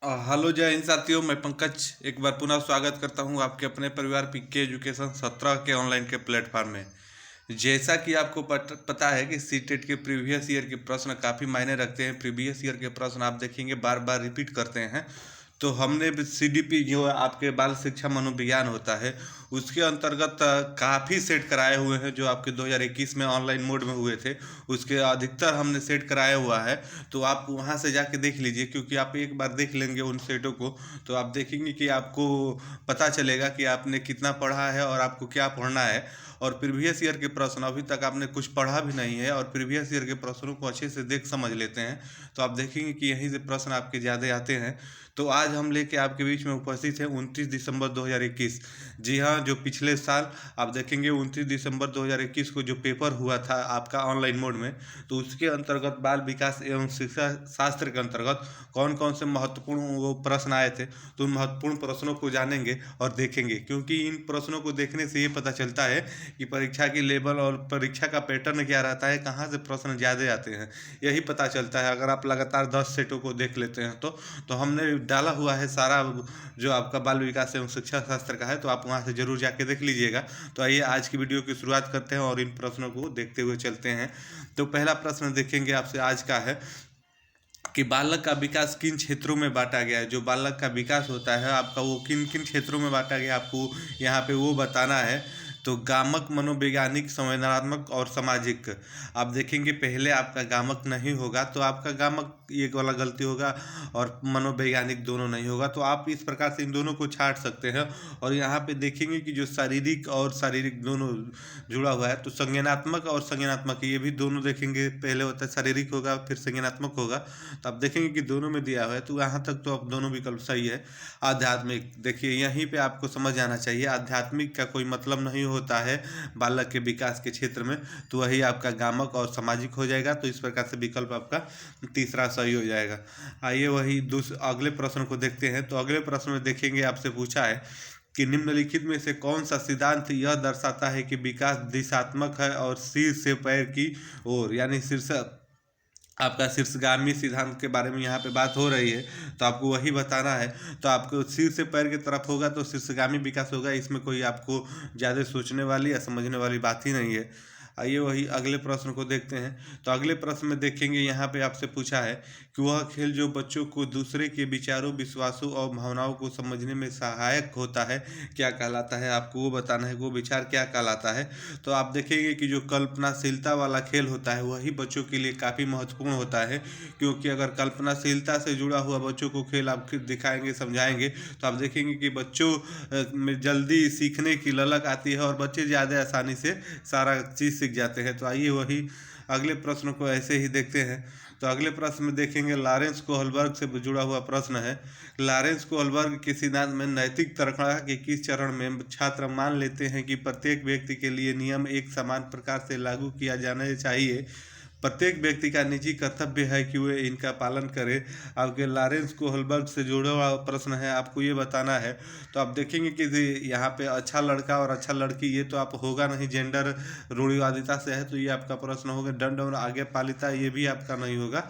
Hello जय हिंद साथियों, मैं पंकज एक बार पुनः स्वागत करता हूं आपके अपने परिवार पीके एजुकेशन 17 के ऑनलाइन के प्लेटफॉर्म में। जैसा कि आपको पता है कि सीटेट के प्रीवियस ईयर के प्रश्न काफ़ी मायने रखते हैं। प्रीवियस ईयर के प्रश्न आप देखेंगे बार बार रिपीट करते हैं। तो हमने सीडीपी जो आपके बाल शिक्षा मनोविज्ञान होता है उसके अंतर्गत काफ़ी सेट कराए हुए हैं, जो आपके 2021 में ऑनलाइन मोड में हुए थे उसके अधिकतर हमने सेट कराया हुआ है। तो आप वहां से जाके देख लीजिए, क्योंकि आप एक बार देख लेंगे उन सेटों को तो आप देखेंगे कि आपको पता चलेगा कि आपने कितना पढ़ा है और आपको क्या पढ़ना है। और प्रीवियस ईयर के प्रश्न अभी तक आपने कुछ पढ़ा भी नहीं है और प्रीवियस ईयर के प्रश्नों को अच्छे से देख समझ लेते हैं तो आप देखेंगे कि यहीं से प्रश्न आपके ज़्यादा आते हैं। तो आज हम लेके आपके बीच में उपस्थित हैं 29 दिसंबर 2021। जी हाँ, जो पिछले साल आप देखेंगे 29 दिसंबर 2021 को जो पेपर हुआ था आपका ऑनलाइन मोड में, तो उसके अंतर्गत बाल विकास एवं शिक्षा शास्त्र के अंतर्गत कौन कौन से महत्वपूर्ण वो प्रश्न आए थे। तो उन महत्वपूर्ण प्रश्नों को जानेंगे और देखेंगे, क्योंकि इन प्रश्नों को देखने से ये पता चलता है कि परीक्षा की लेवल और परीक्षा का पैटर्न क्या रहता है, कहाँ से प्रश्न ज़्यादा आते हैं, यही पता चलता है अगर आप लगातार 10 सेटों को देख लेते हैं तो हमने डाला हुआ है सारा जो आपका बाल विकास एवं शिक्षा शास्त्र का है, तो आप वहाँ से जरूर जाके देख लीजिएगा। तो आइए आज की वीडियो की शुरुआत करते हैं और इन प्रश्नों को देखते हुए चलते हैं। तो पहला प्रश्न देखेंगे आपसे आज का है कि बालक का विकास किन क्षेत्रों में बांटा गया है। जो बालक का विकास होता है आपका वो किन किन क्षेत्रों में बांटा गया आपको यहाँ पे वो बताना है। तो गामक, मनोवैज्ञानिक, संवेदनात्मक और सामाजिक। आप देखेंगे पहले आपका गामक नहीं होगा तो आपका गामक एक वाला गलती होगा और मनोवैज्ञानिक दोनों नहीं होगा, तो आप इस प्रकार से इन दोनों को छाट सकते हैं। और यहाँ पे देखेंगे कि जो शारीरिक और शारीरिक दोनों जुड़ा हुआ है, तो संज्ञानात्मक और संज्ञानात्मक ये भी दोनों देखेंगे, पहले होता है शारीरिक होगा फिर संज्ञानात्मक होगा। तो आप देखेंगे कि दोनों में दिया हुआ है, तो यहाँ तक तो अब दोनों विकल्प सही है। आध्यात्मिक, देखिए यहीं पे आपको समझ आना चाहिए, आध्यात्मिक का कोई मतलब नहीं होता है बालक के विकास के क्षेत्र में, तो वही आपका गामक और सामाजिक हो जाएगा। तो इस प्रकार से विकल्प आपका तीसरा सही हो जाएगा। आइए वही अगले प्रश्न को देखते हैं। तो अगले प्रश्न में देखेंगे आपसे पूछा है कि निम्नलिखित में से कौन सा सिद्धांत यह दर्शाता है कि विकास दिशात्मक है और शीर्ष से पैर की ओर, यानी शीर्ष आपका शीर्षगामी सिद्धांत के बारे में यहाँ पे बात हो रही है, तो आपको वही बताना है। तो आपको शीर्ष से पैर की तरफ होगा तो शीर्षगामी विकास होगा, इसमें कोई आपको ज़्यादा सोचने वाली या समझने वाली बात ही नहीं है। आइए वही अगले प्रश्न को देखते हैं। तो अगले प्रश्न में देखेंगे यहाँ पे आपसे पूछा है कि वह खेल जो बच्चों को दूसरे के विचारों, विश्वासों और भावनाओं को समझने में सहायक होता है क्या कहलाता है। आपको वो बताना है वो विचार क्या कहलाता है। तो आप देखेंगे कि जो कल्पनाशीलता वाला खेल होता है वही बच्चों के लिए काफ़ी महत्वपूर्ण होता है, क्योंकि अगर कल्पनाशीलता से जुड़ा हुआ बच्चों को खेल आप दिखाएंगे, समझाएंगे, तो आप देखेंगे कि बच्चों में जल्दी सीखने की ललक आती है और बच्चे ज़्यादा आसानी से सारा चीज़ सीख जाते हैं। तो आइए वही अगले प्रश्न को ऐसे ही देखते हैं। तो अगले प्रश्न में देखेंगे लॉरेंस कोहलबर्ग से जुड़ा हुआ प्रश्न है। लॉरेंस कोहलबर्ग के सिद्धांत में नैतिक तरकड़ा के किस चरण में छात्र मान लेते हैं कि प्रत्येक व्यक्ति के लिए नियम एक समान प्रकार से लागू किया जाना चाहिए। प्रत्येक व्यक्ति का निजी कर्तव्य है कि वे इनका पालन करे। आपके लॉरेंस कोहलबर्ग से जुड़ा हुआ प्रश्न है, आपको ये बताना है। तो आप देखेंगे कि यहाँ पे अच्छा लड़का और अच्छा लड़की ये तो आप होगा नहीं, जेंडर रूढ़िवादिता से है तो ये आपका प्रश्न होगा। दंड और आगे पालिता ये भी आपका नहीं होगा।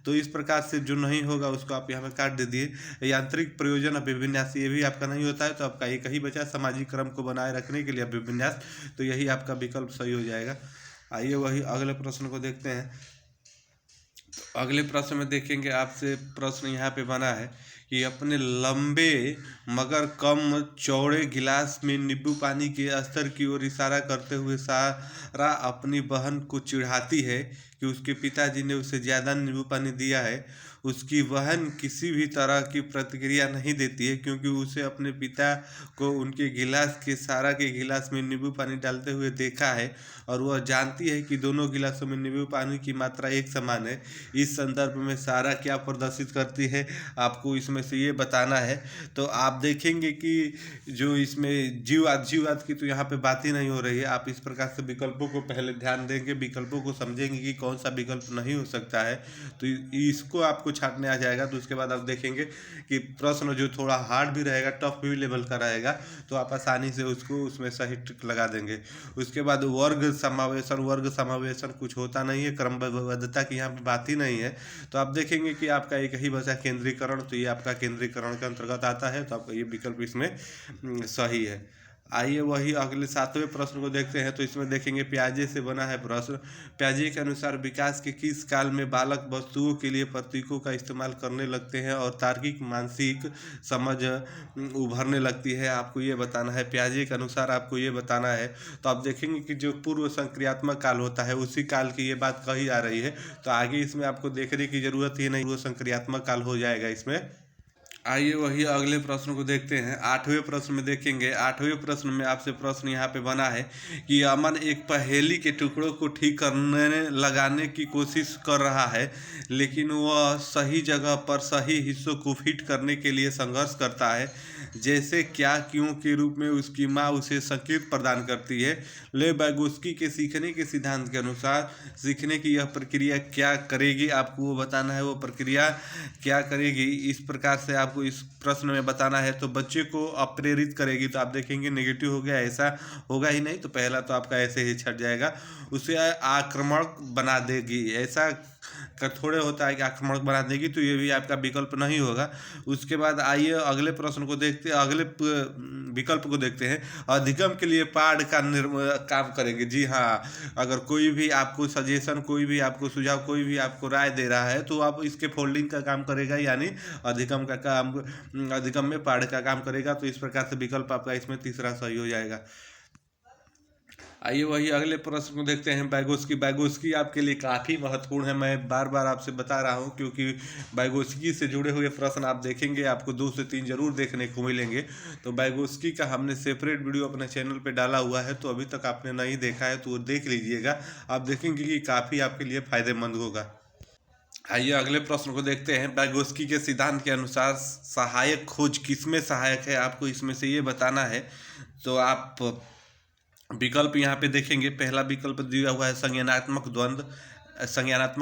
तो इस प्रकार से जो नहीं होगा उसको आप यहाँ पे काट दे दिए। यांत्रिक प्रयोजन अभिविन्यास ये भी आपका नहीं होता है, तो आपका एक ही बचा सामाजिक क्रम को बनाए रखने के लिए अभिविन्यास, तो यही आपका विकल्प सही हो जाएगा। आइए वही अगले प्रश्न को देखते हैं। तो अगले प्रश्न में देखेंगे आपसे प्रश्न यहाँ पे बना है कि अपने लंबे मगर कम चौड़े गिलास में नींबू पानी के स्तर की ओर इशारा करते हुए सारा अपनी बहन को चिढ़ाती है कि उसके पिताजी ने उसे ज़्यादा नींबू पानी दिया है। उसकी बहन किसी भी तरह की प्रतिक्रिया नहीं देती है, क्योंकि उसे अपने पिता को उनके गिलास के सारा के गिलास में नींबू पानी डालते हुए देखा है और वह जानती है कि दोनों गिलासों में नींबू पानी की मात्रा एक समान है। इस संदर्भ में सारा क्या प्रदर्शित करती है, आपको इसमें से ये बताना है। तो आप देखेंगे कि जो इसमें जीववाद की तो यहाँ पे बात ही नहीं हो रही है। आप इस प्रकार से विकल्पों को पहले ध्यान देंगे, विकल्पों को समझेंगे कि कौन कौन सा विकल्प नहीं हो सकता है, तो इसको आपको छांटने आ जाएगा। तो उसके बाद आप देखेंगे कि प्रश्न जो थोड़ा हार्ड भी रहेगा, टफ भी लेवल का रहेगा, तो आप आसानी से उसको उसमें सही टिक लगा देंगे। उसके बाद वर्ग समावेशन कुछ होता नहीं है, क्रमबद्धता की यहाँ पे बात ही नहीं है। तो आप देखेंगे कि आपका एक ही बचा केंद्रीकरण, तो ये आपका केंद्रीकरण के अंतर्गत आता है, तो आपका ये विकल्प इसमें सही है। आइए वही अगले 7वें प्रश्न को देखते हैं। तो इसमें देखेंगे पियाजे से बना है प्रश्न। पियाजे के अनुसार विकास के किस काल में बालक वस्तुओं के लिए प्रतीकों का इस्तेमाल करने लगते हैं और तार्किक मानसिक समझ उभरने लगती है, आपको ये बताना है। पियाजे के अनुसार आपको ये बताना है। तो आप देखेंगे कि जो पूर्व संक्रियात्मक काल होता है उसी काल की ये बात कही जा रही है, तो आगे इसमें आपको देखने की जरूरत ही नहीं, पूर्व संक्रियात्मक काल हो जाएगा इसमें। आइए वही अगले प्रश्न को देखते हैं। 8वें प्रश्न में देखेंगे। 8वें प्रश्न में आपसे प्रश्न यहाँ पे बना है कि अमन एक पहेली के टुकड़ों को ठीक करने लगाने की कोशिश कर रहा है, लेकिन वह सही जगह पर सही हिस्सों को फिट करने के लिए संघर्ष करता है। जैसे क्या, क्यों के रूप में उसकी माँ उसे संकेत प्रदान करती है। ले बैगोस्की के सीखने के सिद्धांत के अनुसार सीखने की यह प्रक्रिया क्या करेगी, आपको वो बताना है। वो प्रक्रिया क्या करेगी, इस प्रकार से आपको इस प्रश्न में बताना है। तो बच्चे को अप्रेरित करेगी, तो आप देखेंगे नेगेटिव हो गया, ऐसा होगा ही नहीं, तो पहला तो आपका ऐसे ही छट जाएगा। उसे आक्रामक बना देगी, ऐसा थोड़े होता है कि आक्रामक बना देगी, तो ये भी आपका विकल्प नहीं होगा। उसके बाद आइए अगले प्रश्न को देखते, अगले विकल्प को देखते हैं। अधिगम के लिए पाठ का काम करेंगे। जी हाँ, अगर कोई भी आपको सजेशन, कोई भी आपको सुझाव, कोई भी आपको राय दे रहा है, तो आप इसके फोल्डिंग का काम करेगा, यानी अधिगम का काम, अधिगम में पाठ का काम करेगा। तो इस प्रकार से विकल्प आपका इसमें तीसरा सही हो जाएगा। आइए वही अगले प्रश्न को देखते हैं। बैगोस्की आपके लिए काफ़ी महत्वपूर्ण है, मैं बार बार आपसे बता रहा हूं, क्योंकि बैगोस्की से जुड़े हुए प्रश्न आप देखेंगे, आपको 2 से 3 जरूर देखने को मिलेंगे। तो बैगोस्की का हमने सेपरेट वीडियो अपने चैनल पे डाला हुआ है, तो अभी तक आपने नहीं देखा है तो वो देख लीजिएगा, आप देखेंगे कि काफ़ी आपके लिए फायदेमंद होगा। आइए अगले प्रश्न को देखते हैं। बैगोस्की के सिद्धांत के अनुसार सहायक खोज किसमें सहायक है, आपको इसमें से ये बताना है। तो आप विकल्प यहाँ पे देखेंगे। पहला विकल्प दिया हुआ है संज्ञानात्मक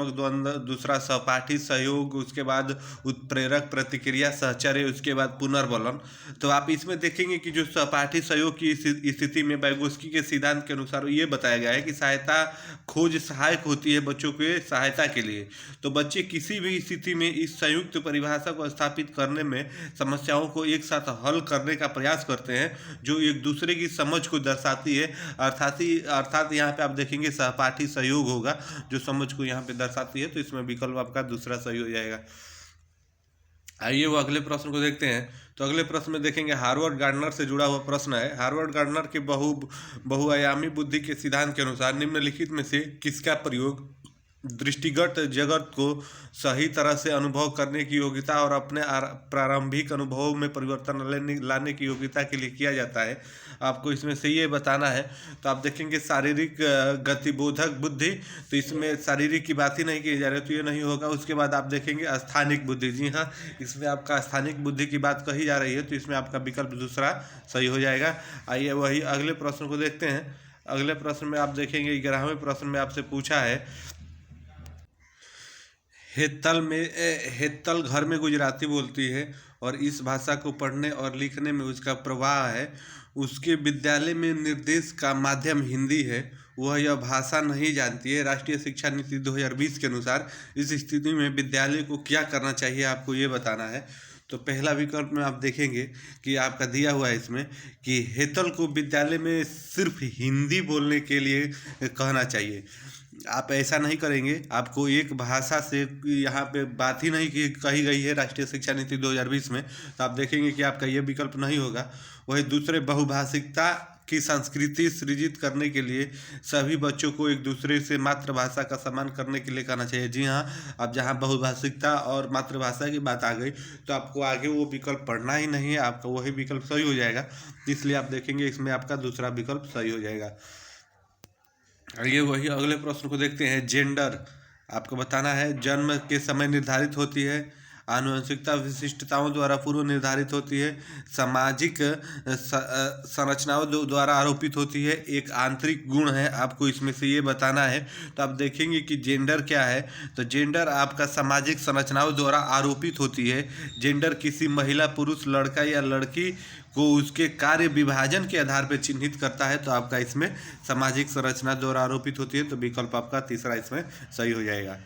द्वंद्व, दूसरा सहपाठी सहयोग, उसके बाद उत्प्रेरक प्रतिक्रिया सहचर्य, उसके बाद पुनर्बलन। तो आप इसमें देखेंगे कि जो सहपाठी सहयोग की स्थिति में बैगोस्की के सिद्धांत के अनुसार ये बताया गया है कि सहायता खोज सहायक होती है बच्चों के सहायता के लिए। तो बच्चे किसी भी स्थिति में इस संयुक्त परिभाषा को स्थापित करने में समस्याओं को एक साथ हल करने का प्रयास करते हैं, जो एक दूसरे की समझ को दर्शाती है। अर्थात यहाँ पे आप देखेंगे सहपाठी सहयोग होगा, जो समझ को यहाँ पे दर्शाती है। तो इसमें विकल्प आपका दूसरा सही हो जाएगा। आइए वो अगले प्रश्न को देखते हैं। तो अगले प्रश्न में देखेंगे, हार्वर्ड गार्डनर से जुड़ा हुआ प्रश्न है। हार्वर्ड गार्डनर के बहुआयामी बुद्धि के सिद्धांत के अनुसार निम्नलिखित में से किसका प्रयोग दृष्टिगत जगत को सही तरह से अनुभव करने की योग्यता और अपने प्रारंभिक अनुभवों में परिवर्तन लाने की योग्यता के लिए किया जाता है, आपको इसमें से ये बताना है। तो आप देखेंगे शारीरिक गतिबोधक बुद्धि, तो इसमें शारीरिक की बात ही नहीं की जा रही, तो ये नहीं होगा। उसके बाद आप देखेंगे स्थानिक बुद्धि, जी हाँ, इसमें आपका स्थानिक बुद्धि की बात कही जा रही है, तो इसमें आपका विकल्प दूसरा सही हो जाएगा। आइए वही अगले प्रश्न को देखते हैं। अगले प्रश्न में आप देखेंगे 11वें प्रश्न में आपसे पूछा है, हेत्तल घर में गुजराती बोलती है और इस भाषा को पढ़ने और लिखने में उसका प्रवाह है। उसके विद्यालय में निर्देश का माध्यम हिंदी है, वह यह भाषा नहीं जानती है। राष्ट्रीय शिक्षा नीति 2020 के अनुसार इस स्थिति में विद्यालय को क्या करना चाहिए, आपको ये बताना है। तो पहला विकल्प में आप देखेंगे कि आपका दिया हुआ है इसमें कि हेतल को विद्यालय में सिर्फ हिंदी बोलने के लिए कहना चाहिए। आप ऐसा नहीं करेंगे, आपको एक भाषा से यहाँ पे बात ही नहीं कही गई है राष्ट्रीय शिक्षा नीति 2020 में, तो आप देखेंगे कि आपका ये विकल्प नहीं होगा। वही दूसरे, बहुभाषिकता की संस्कृति सृजित करने के लिए सभी बच्चों को एक दूसरे से मातृभाषा का सम्मान करने के लिए कहना चाहिए। जी हाँ, अब जहाँ बहुभाषिकता और मातृभाषा की बात आ गई, तो आपको आगे वो विकल्प पढ़ना ही नहीं है, आपका वही विकल्प सही हो जाएगा। इसलिए आप देखेंगे इसमें आपका दूसरा विकल्प सही हो जाएगा। ये वही अगले प्रश्न को देखते हैं। जेंडर आपको बताना है, जन्म के समय निर्धारित होती है, आनुवंशिकता विशिष्टताओं द्वारा पूर्व निर्धारित होती है, सामाजिक संरचनाओं द्वारा आरोपित होती है, एक आंतरिक गुण है, आपको इसमें से ये बताना है। तो आप देखेंगे कि जेंडर क्या है, तो जेंडर आपका सामाजिक संरचनाओं द्वारा आरोपित होती है। जेंडर किसी महिला, पुरुष, लड़का या लड़की को उसके कार्य विभाजन के आधार पर चिन्हित करता है। तो आपका इसमें सामाजिक संरचना द्वारा आरोपित होती है, तो विकल्प आपका तीसरा इसमें सही हो जाएगा।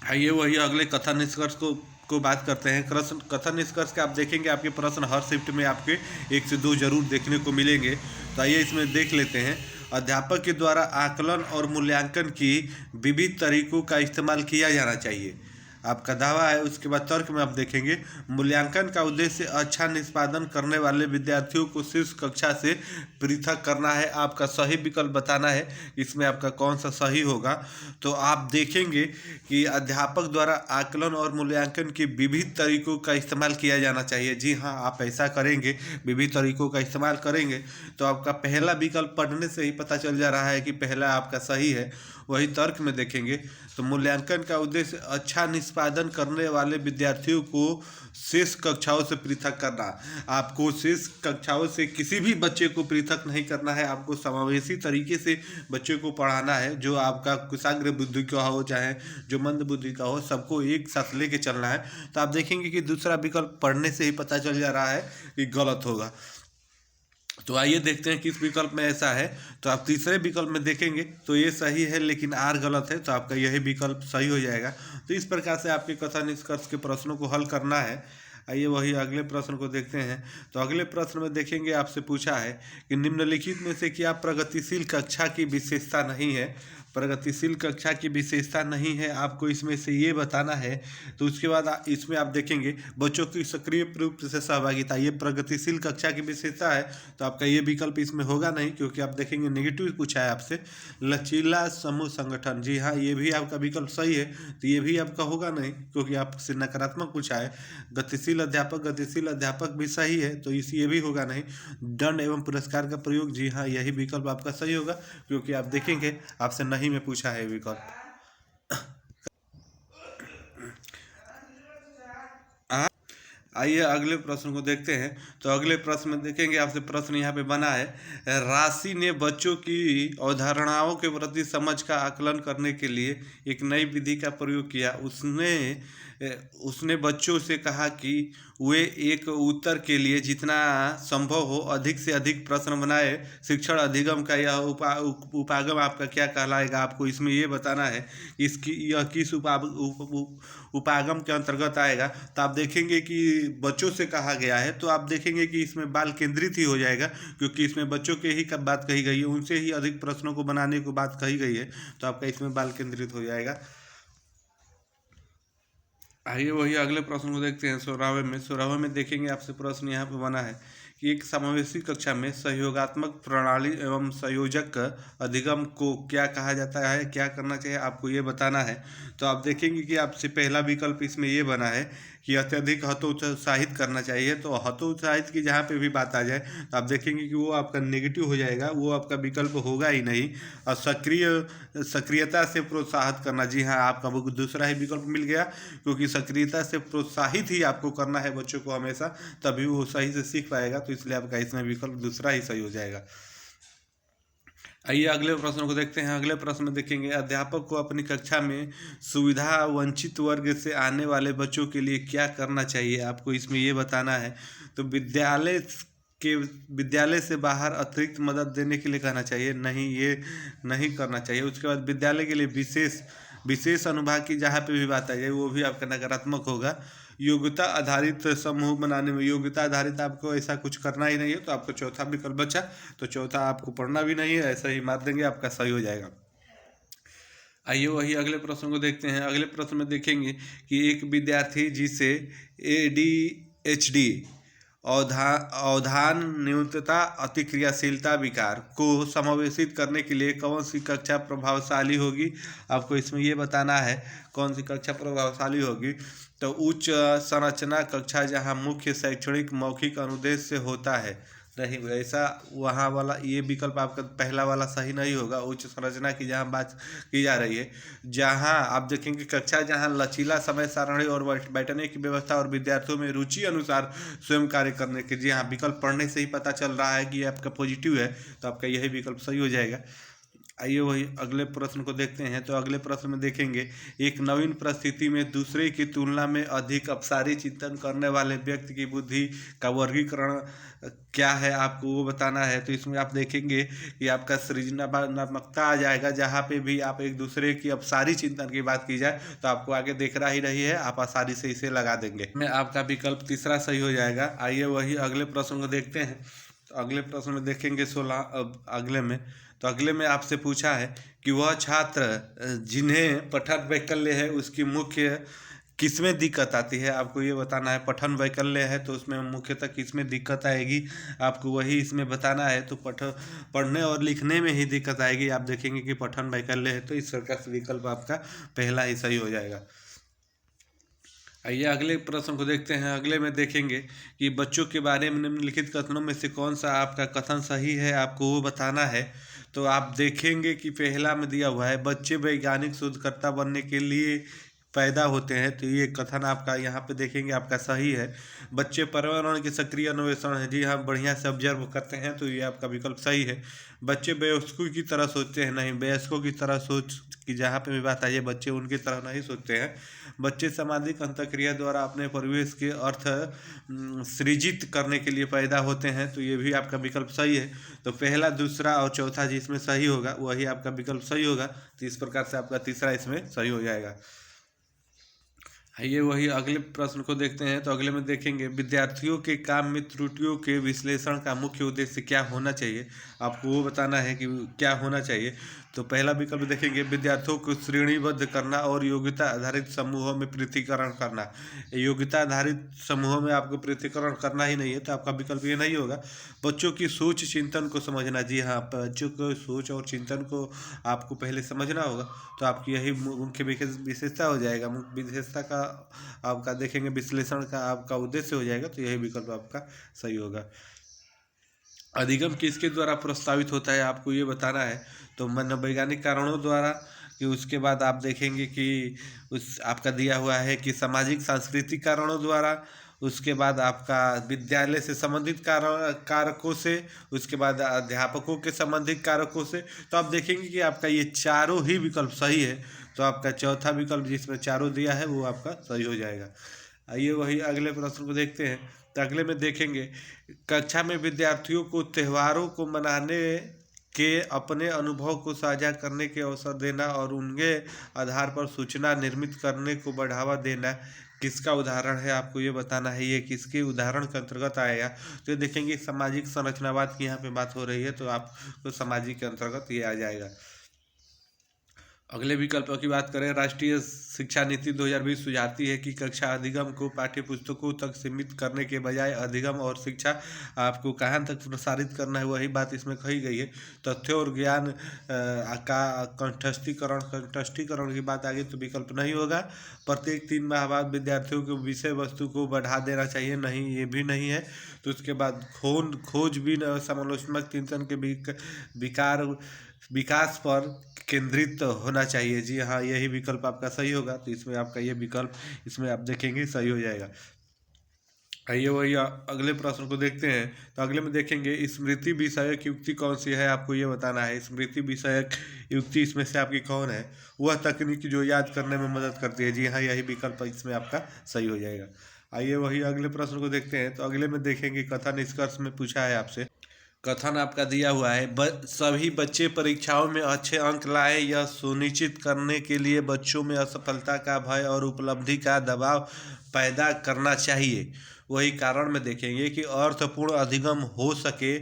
आइए वही अगले कथन निष्कर्ष को बात करते हैं। कथन निष्कर्ष के आप देखेंगे आपके प्रश्न हर शिफ्ट में आपके 1 से 2 जरूर देखने को मिलेंगे। तो आइए इसमें देख लेते हैं। अध्यापक के द्वारा आकलन और मूल्यांकन की विविध तरीकों का इस्तेमाल किया जाना चाहिए, आपका दावा है। उसके बाद तर्क में आप देखेंगे, मूल्यांकन का उद्देश्य अच्छा निष्पादन करने वाले विद्यार्थियों को शीर्ष कक्षा से पृथक करना है। आपका सही विकल्प बताना है, इसमें आपका कौन सा सही होगा। तो आप देखेंगे कि अध्यापक द्वारा आकलन और मूल्यांकन के विविध तरीकों का इस्तेमाल किया जाना चाहिए। जी हाँ, आप ऐसा करेंगे, विविध तरीकों का इस्तेमाल करेंगे तो आपका पहला विकल्प पढ़ने से ही पता चल जा रहा है कि पहला आपका सही है। वही तर्क में देखेंगे तो मूल्यांकन का उद्देश्य अच्छा निष्पादन करने वाले विद्यार्थियों को शेष कक्षाओं से पृथक करना। आपको शेष कक्षाओं से किसी भी बच्चे को पृथक नहीं करना है, आपको समावेशी तरीके से बच्चे को पढ़ाना है। जो आपका कुशाग्र बुद्धि का हो चाहे जो मंद बुद्धि का हो, सबको एक साथ लेके चलना है। तो आप देखेंगे कि दूसरा विकल्प पढ़ने से ही पता चल जा रहा है कि गलत होगा। तो आइए देखते हैं किस विकल्प में ऐसा है। तो आप तीसरे विकल्प में देखेंगे तो ये सही है लेकिन आर गलत है, तो आपका यही विकल्प सही हो जाएगा। तो इस प्रकार से आपके कथन निष्कर्ष के प्रश्नों को हल करना है। आइए वही अगले प्रश्न को देखते हैं। तो अगले प्रश्न में देखेंगे आपसे पूछा है कि निम्नलिखित में से क्या प्रगतिशील कक्षा की विशेषता नहीं है। प्रगतिशील कक्षा की विशेषता नहीं है, आपको इसमें से ये बताना है। तो उसके बाद इसमें आप देखेंगे बच्चों की सक्रिय रूप से सहभागिता, ये प्रगतिशील कक्षा की विशेषता है। तो आपका ये विकल्प इसमें होगा नहीं, क्योंकि आप देखेंगे नेगेटिव पूछा है आपसे। लचीला समूह संगठन, जी हाँ, ये भी आपका विकल्प सही है। तो ये भी आपका होगा नहीं, क्योंकि आपसे नकारात्मक पूछा है। गतिशील अध्यापक भी सही है, तो ये भी होगा नहीं। दंड एवं पुरस्कार का प्रयोग, जी हाँ, यही विकल्प आपका सही होगा, क्योंकि आप देखेंगे आपसे नहीं में पूछा है विकल्प। आइए अगले प्रश्न को देखते हैं। तो अगले प्रश्न में देखेंगे आपसे प्रश्न यहाँ पे बना है, राशि ने बच्चों की अवधारणाओं के प्रति समझ का आकलन करने के लिए एक नई विधि का प्रयोग किया। उसने बच्चों से कहा कि वे एक उत्तर के लिए जितना संभव हो अधिक से अधिक प्रश्न बनाए। शिक्षण अधिगम का यह उपागम आपका क्या कहलाएगा, आपको इसमें ये बताना है यह किस उपागम के अंतर्गत आएगा। तो आप देखेंगे कि बच्चों से कहा गया है, तो आप देखेंगे कि इसमें बाल केंद्रित ही हो जाएगा, क्योंकि इसमें बच्चों के ही बात कही गई है, उनसे ही अधिक प्रश्नों को बनाने को बात कही गई है। तो आपका इसमें बाल केंद्रित हो जाएगा। आइए वही अगले प्रश्न को देखते हैं। 16वें में देखेंगे आपसे प्रश्न यहाँ पे बना है कि एक समावेशी कक्षा में सहयोगात्मक प्रणाली एवं संयोजक अधिगम को क्या कहा जाता है, क्या करना चाहिए, आपको ये बताना है। तो आप देखेंगे कि आपसे पहला विकल्प इसमें ये बना है कि अत्यधिक हतोत्साहित करना चाहिए। तो हतोत्साहित की जहाँ पे भी बात आ जाए तो आप देखेंगे कि वो आपका नेगेटिव हो जाएगा, वो आपका विकल्प होगा ही नहीं। और सक्रियता से प्रोत्साहित करना, जी हाँ, आपका वो दूसरा ही विकल्प मिल गया, क्योंकि सक्रियता से प्रोत्साहित ही आपको करना है बच्चों को हमेशा, तभी वो सही से सीख पाएगा। तो इसलिए आपका इसमें विकल्प दूसरा ही सही हो जाएगा। आइए अगले प्रश्न को देखते हैं। अगले प्रश्न में देखेंगे, अध्यापक को अपनी कक्षा में सुविधा वंचित वर्ग से आने वाले बच्चों के लिए क्या करना चाहिए, आपको इसमें ये बताना है। तो विद्यालय से बाहर अतिरिक्त मदद देने के लिए कहना चाहिए, नहीं, ये नहीं करना चाहिए। उसके बाद विद्यालय के लिए विशेष अनुभाग की जहाँ पे भी बात आ जाए वो भी आपका नकारात्मक होगा। योग्यता आधारित समूह बनाने में, योग्यता आधारित आपको ऐसा कुछ करना ही नहीं है। तो आपको चौथा विकल्प बचा, तो चौथा आपको पढ़ना भी नहीं है, ऐसा ही मार देंगे, आपका सही हो जाएगा। आइए वही अगले प्रश्न को देखते हैं। अगले प्रश्न में देखेंगे कि एक विद्यार्थी जिसे ADHD अवधान न्यूनता अतिक्रियाशीलता विकार को समावेशित करने के लिए कौन सी कक्षा प्रभावशाली होगी, आपको इसमें ये बताना है कौन सी कक्षा प्रभावशाली होगी। तो उच्च संरचना कक्षा, जहां मुख्य शैक्षणिक मौखिक अनुदेश से होता है, नहीं, ऐसा वहाँ वाला ये विकल्प आपका पहला वाला सही नहीं होगा। उच्च संरचना की जहाँ बात की जा रही है, जहाँ आप देखेंगे कक्षा जहाँ लचीला समय सारणी और बैठने की व्यवस्था और विद्यार्थियों में रुचि अनुसार स्वयं कार्य करने के, जी हाँ, विकल्प पढ़ने से ही पता चल रहा है कि ये आपका पॉजिटिव है, तो आपका यही विकल्प सही हो जाएगा। आइए वही अगले प्रश्न को देखते हैं। तो अगले प्रश्न में देखेंगे, एक नवीन परिस्थिति में दूसरे की तुलना में अधिक अपसारी चिंतन करने वाले व्यक्ति की बुद्धि का वर्गीकरण क्या है, आपको वो बताना है। तो इसमें आप देखेंगे कि आपका सृजनात्मकता आ जाएगा। जहाँ पे भी आप एक दूसरे की अपसारी चिंतन की बात की जाए तो आपको आगे देख रहा ही रही है, आप आसानी से इसे लगा देंगे। में आपका विकल्प तीसरा सही हो जाएगा। आइए वही अगले प्रश्न को देखते हैं। तो अगले प्रश्न में देखेंगे 16 अगले में। तो अगले में आपसे पूछा है कि वह छात्र जिन्हें पठन वैकल्य है उसकी मुख्य किसमें दिक्कत आती है, आपको ये बताना है। पठन वैकल्य है तो उसमें मुख्यतः किसमें दिक्कत आएगी, आपको वही इसमें बताना है। तो पढ़ने और लिखने में ही दिक्कत आएगी। आप देखेंगे कि पठन वैकल्य है तो इस प्रकार से विकल्प आपका पहला ही सही हो जाएगा। आइए अगले प्रश्न को देखते हैं। अगले में देखेंगे कि बच्चों के बारे में निम्नलिखित कथनों में से कौन सा आपका कथन सही है, आपको वो बताना है। तो आप देखेंगे कि पहला में दिया हुआ है, बच्चे वैज्ञानिक शोधकर्ता बनने के लिए पैदा होते हैं। तो ये कथन आपका यहाँ पे देखेंगे आपका सही है। बच्चे पर्यावरण के सक्रिय अन्वेषण है, जी हाँ, बढ़िया से ऑब्जर्व करते हैं, तो ये आपका विकल्प सही है। बच्चे वयस्कों की तरह सोचते हैं, नहीं, वयस्कों की तरह सोच की जहाँ पे भी बात आई है, बच्चे उनकी तरह नहीं सोचते हैं। बच्चे सामाजिक अंतःक्रिया द्वारा अपने परिवेश के अर्थ सृजित करने के लिए पैदा होते हैं। तो ये भी आपका विकल्प सही है। तो पहला, दूसरा और चौथा जिसमें सही होगा वही आपका विकल्प सही होगा। तो इस प्रकार से आपका तीसरा इसमें सही हो जाएगा। आइए वही अगले प्रश्न को देखते हैं। तो अगले में देखेंगे, विद्यार्थियों के काम में त्रुटियों के विश्लेषण का मुख्य उद्देश्य क्या होना चाहिए, आपको वो बताना है कि क्या होना चाहिए। तो पहला विकल्प देखेंगे, विद्यार्थियों को श्रेणीबद्ध करना और योग्यता आधारित समूहों में पृथक्करण करना। योग्यता आधारित समूहों में आपको पृथक्करण करना ही नहीं है, तो आपका विकल्प ये नहीं होगा। बच्चों की सोच चिंतन को समझना, जी हाँ, बच्चों को सोच और चिंतन को आपको पहले समझना होगा। तो आपकी यही मुख्य विशेषता हो जाएगा। मुख्य विशेषता का आपका देखेंगे विश्लेषण का आपका उद्देश्य हो जाएगा। तो यही विकल्प आपका सही होगा। अधिगम किसके द्वारा प्रस्तावित होता है, आपको ये बताना है। तो मनोवैज्ञानिक कारणों द्वारा, कि उसके बाद आप देखेंगे कि उस आपका दिया हुआ है कि सामाजिक सांस्कृतिक कारणों द्वारा, उसके बाद आपका विद्यालय से संबंधित कारकों से, उसके बाद अध्यापकों के संबंधित कारकों से। तो आप देखेंगे कि आपका ये चारों ही विकल्प सही है। तो आपका चौथा विकल्प जिसमें चारों दिया है वो आपका सही हो जाएगा। आइए वही अगले प्रश्न को देखते हैं। तो अगले में देखेंगे, कक्षा में विद्यार्थियों को त्योहारों को मनाने के अपने अनुभव को साझा करने के अवसर देना और उनके आधार पर सूचना निर्मित करने को बढ़ावा देना किसका उदाहरण है, आपको ये बताना है। ये किसके उदाहरण के अंतर्गत आएगा। तो देखेंगे सामाजिक संरचनावाद की यहाँ पे बात हो रही है, तो आपको सामाजिक के अंतर्गत ये आ जाएगा। अगले विकल्प की बात करें, राष्ट्रीय शिक्षा नीति 2020 सुझाती है कि कक्षा अधिगम को पाठ्य पुस्तकों तक सीमित करने के बजाय अधिगम और शिक्षा आपको कहाँ तक प्रसारित करना है, वही बात इसमें कही गई है। तथ्य और ज्ञान का कंठस्थीकरण की बात आगे तो विकल्प नहीं होगा। प्रत्येक 3 माह बाद विद्यार्थियों को विषय वस्तु को बढ़ा देना चाहिए, नहीं, ये भी नहीं है। तो उसके बाद खोजबीन और समालोचनात्मक चिंतन के विकास पर केंद्रित होना चाहिए, जी हाँ, यही विकल्प आपका सही होगा। तो इसमें आपका ये विकल्प इसमें आप देखेंगे सही हो जाएगा। आइए वही अगले प्रश्न को देखते हैं। तो अगले में देखेंगे, स्मृति विषयक युक्ति कौन सी है, आपको ये बताना है। स्मृति विषयक युक्ति इसमें से आपकी कौन है, वह तकनीक जो याद करने में मदद करती है, जी हाँ, यही विकल्प इसमें आपका सही हो जाएगा। आइए वही अगले प्रश्न को देखते हैं। तो अगले में देखेंगे, कथन निष्कर्ष में पूछा है आपसे। कथन आपका दिया हुआ है, सभी बच्चे परीक्षाओं में अच्छे अंक लाएं, यह सुनिश्चित करने के लिए बच्चों में असफलता का भय और उपलब्धि का दबाव पैदा करना चाहिए। वही कारण में देखेंगे कि अर्थपूर्ण अधिगम हो सके,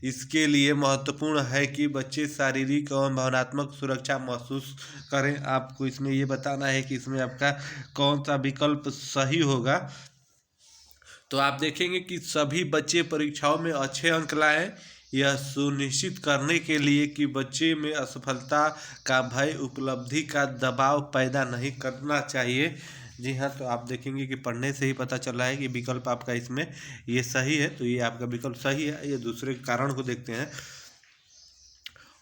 इसके लिए महत्वपूर्ण है कि बच्चे शारीरिक और भावनात्मक सुरक्षा महसूस करें। आपको इसमें ये बताना है कि इसमें आपका कौन सा विकल्प सही होगा। तो आप देखेंगे कि सभी बच्चे परीक्षाओं में अच्छे अंक लाएं, यह सुनिश्चित करने के लिए कि बच्चे में असफलता का भय, उपलब्धि का दबाव पैदा नहीं करना चाहिए। जी हाँ, तो आप देखेंगे कि पढ़ने से ही पता चल रहा है कि विकल्प आपका इसमें ये सही है, तो ये आपका विकल्प सही है। ये दूसरे कारण को देखते हैं।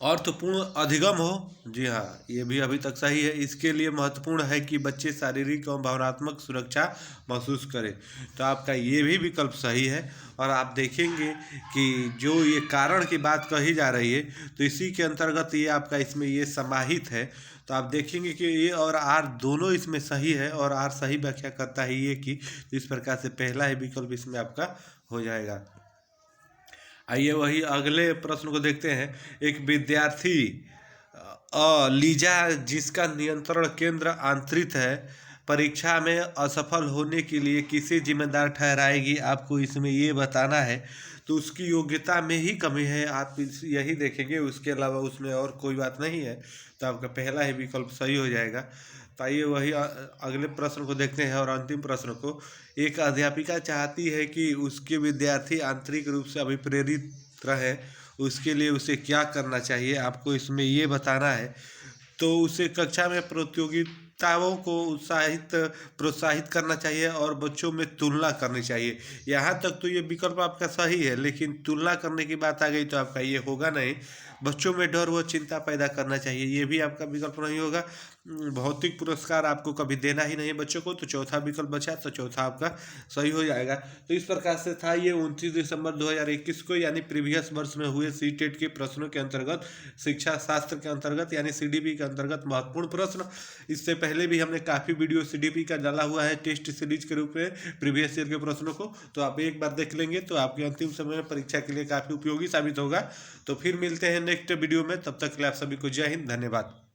अर्थपूर्ण अधिगम हो, जी हाँ, ये भी अभी तक सही है। इसके लिए महत्वपूर्ण है कि बच्चे शारीरिक और भावनात्मक सुरक्षा महसूस करें, तो आपका ये भी विकल्प सही है। और आप देखेंगे कि जो ये कारण की बात कही जा रही है, तो इसी के अंतर्गत ये आपका इसमें ये समाहित है। तो आप देखेंगे कि ये और आर दोनों इसमें सही है, और आर सही व्याख्या करता है ये कि, तो इस प्रकार से पहला ही विकल्प इसमें आपका हो जाएगा। आइए वही अगले प्रश्न को देखते हैं। एक विद्यार्थी लीजा जिसका नियंत्रण केंद्र आंतरिक है, परीक्षा में असफल होने के लिए किसे जिम्मेदार ठहराएगी, आपको इसमें ये बताना है। तो उसकी योग्यता में ही कमी है, आप यही देखेंगे, उसके अलावा उसमें और कोई बात नहीं है। तो आपका पहला ही विकल्प सही हो जाएगा। तो आइए वही अगले प्रश्न को देखते हैं और अंतिम प्रश्न को। एक अध्यापिका चाहती है कि उसके विद्यार्थी आंतरिक रूप से अभिप्रेरित रहे, उसके लिए उसे क्या करना चाहिए, आपको इसमें ये बताना है। तो उसे कक्षा में प्रतियोगिताओं को प्रोत्साहित करना चाहिए और बच्चों में तुलना करनी चाहिए। यहाँ तक तो ये विकल्प आपका सही है, लेकिन तुलना करने की बात आ गई तो आपका ये होगा नहीं। बच्चों में डर व चिंता पैदा करना चाहिए, ये भी आपका विकल्प नहीं होगा। भौतिक पुरस्कार आपको कभी देना ही नहीं बच्चों को, तो चौथा विकल्प बचा, तो चौथा आपका सही हो जाएगा। तो इस प्रकार से था ये 29 दिसंबर 2021 को, यानी प्रीवियस वर्ष में हुए सीटेट के प्रश्नों के अंतर्गत, शिक्षा शास्त्र के अंतर्गत यानी सीडीपी के अंतर्गत महत्वपूर्ण प्रश्न। इससे पहले भी हमने काफ़ी वीडियो सीडीपी का डाला हुआ है टेस्ट सीरीज के रूप में प्रीवियस ईयर के प्रश्नों को, तो आप एक बार देख लेंगे तो आपके अंतिम समय में परीक्षा के लिए काफ़ी उपयोगी साबित होगा। तो फिर मिलते हैं नेक्स्ट वीडियो में, तब तक के लिए आप सभी को जय हिंद, धन्यवाद।